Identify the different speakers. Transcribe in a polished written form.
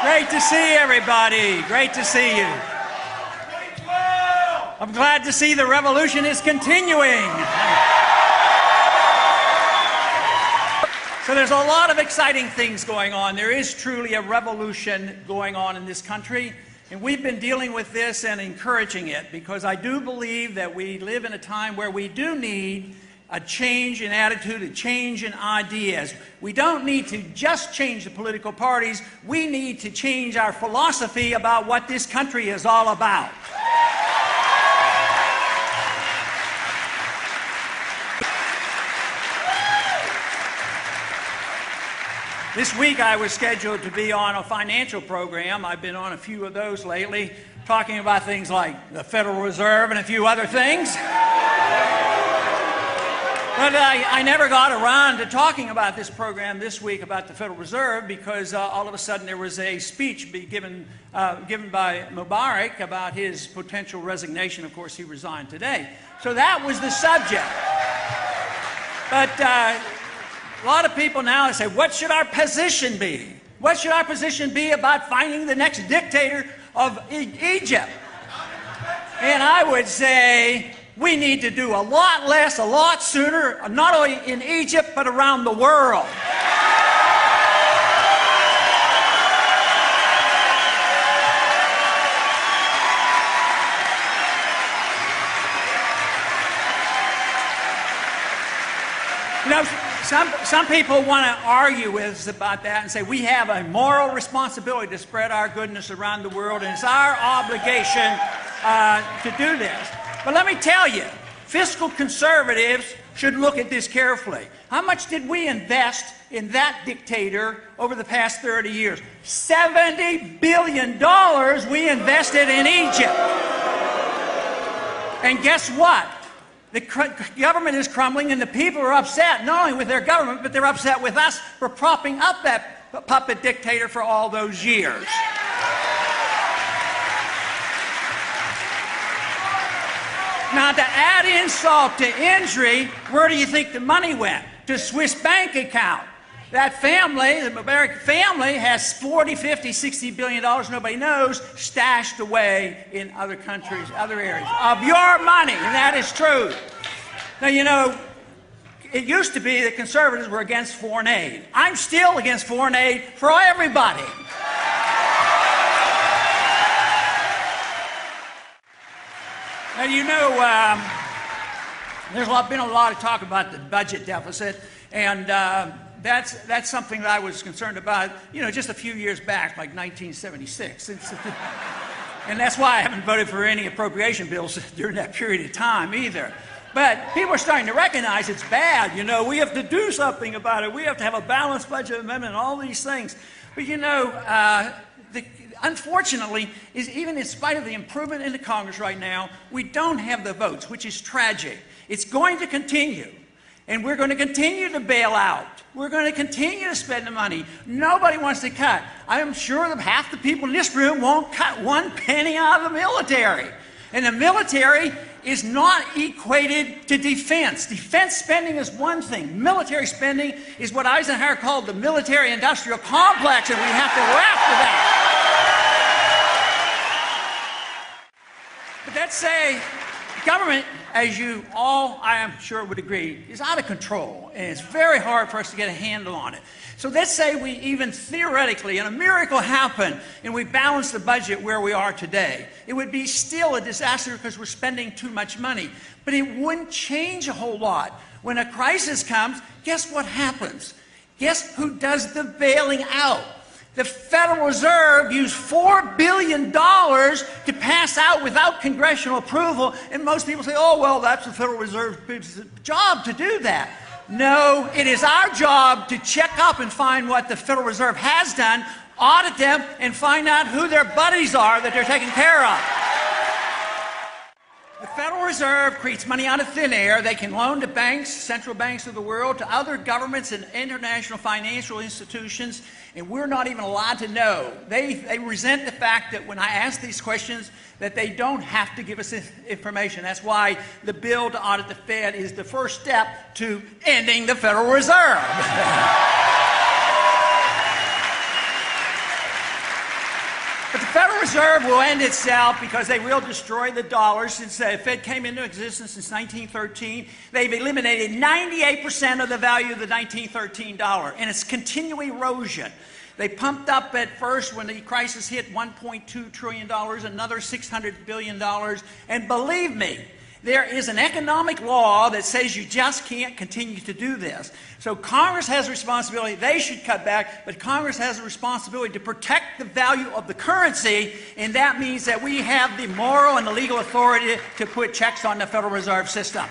Speaker 1: Great to see everybody. Great to see you. I'm glad to see the revolution is continuing. So there's a lot of exciting things going on. There is truly a revolution going on in this country, and we've been dealing with this and encouraging it because I do believe that we live in a time where we do need a change in attitude, a change in ideas. We don't need to just change the political parties. We need to change our philosophy about what this country is all about. This week I was scheduled to be on a financial program. I've been on a few of those lately, talking about things like the Federal Reserve and a few other things. But I never got around to talking about this program this week about the Federal Reserve because all of a sudden there was a speech given by Mubarak about his potential resignation. Of course, he resigned today. So that was the subject. But a lot of people now say, what should our position be? What should our position be about finding the next dictator of Egypt? And I would say, we need to do a lot less, a lot sooner, not only in Egypt, but around the world. You know, some people want to argue with us about that and say we have a moral responsibility to spread our goodness around the world, and it's our obligation to do this. But let me tell you, fiscal conservatives should look at this carefully. How much did we invest in that dictator over the past 30 years? $70 billion we invested in Egypt. And guess what? The government is crumbling and the people are upset, not only with their government, but they're upset with us for propping up that puppet dictator for all those years. Now, to add insult to injury, where do you think the money went? To Swiss bank account. That family, the Mubarak family, has 40, 50, 60 billion dollars, nobody knows, stashed away in other countries, other areas of your money, and that is true. Now, you know, it used to be that conservatives were against foreign aid. I'm still against foreign aid for everybody. Now, you know, there's been a lot of talk about the budget deficit, and that's something that I was concerned about, you know, just a few years back, like 1976. And that's why I haven't voted for any appropriation bills during that period of time either. But people are starting to recognize it's bad. You know, we have to do something about it. We have to have a balanced budget amendment and all these things. But, you know, unfortunately, even in spite of the improvement in the Congress right now, we don't have the votes, which is tragic. It's going to continue. And we're going to continue to bail out. We're going to continue to spend the money. Nobody wants to cut. I'm sure that half the people in this room won't cut one penny out of the military. And the military is not equated to defense. Defense spending is one thing. Military spending is what Eisenhower called the military-industrial complex, and we have to go after that. But let's say government, as you all, I am sure, would agree, is out of control, and it's very hard for us to get a handle on it. So let's say we even theoretically, and a miracle happened, and we balance the budget where we are today. It would be still a disaster because we're spending too much money. But it wouldn't change a whole lot. When a crisis comes, guess what happens? Guess who does the bailing out? The Federal Reserve used $4 billion to pass out without congressional approval, and most people say, oh, well, that's the Federal Reserve's job to do that. No, it is our job to check up and find what the Federal Reserve has done, audit them, and find out who their buddies are that they're taking care of. The Federal Reserve creates money out of thin air. They can loan to banks, central banks of the world, to other governments and international financial institutions, and we're not even allowed to know. They resent the fact that when I ask these questions that they don't have to give us information. That's why the bill to audit the Fed is the first step to ending the Federal Reserve. Reserve will end itself because they will destroy the dollar. Since the Fed came into existence since 1913, they've eliminated 98% of the value of the 1913 dollar, and it's continual erosion. They pumped up at first when the crisis hit $1.2 trillion, another $600 billion, and believe me, there is an economic law that says you just can't continue to do this. So Congress has a responsibility. They should cut back, but Congress has a responsibility to protect the value of the currency, and that means that we have the moral and the legal authority to put checks on the Federal Reserve System.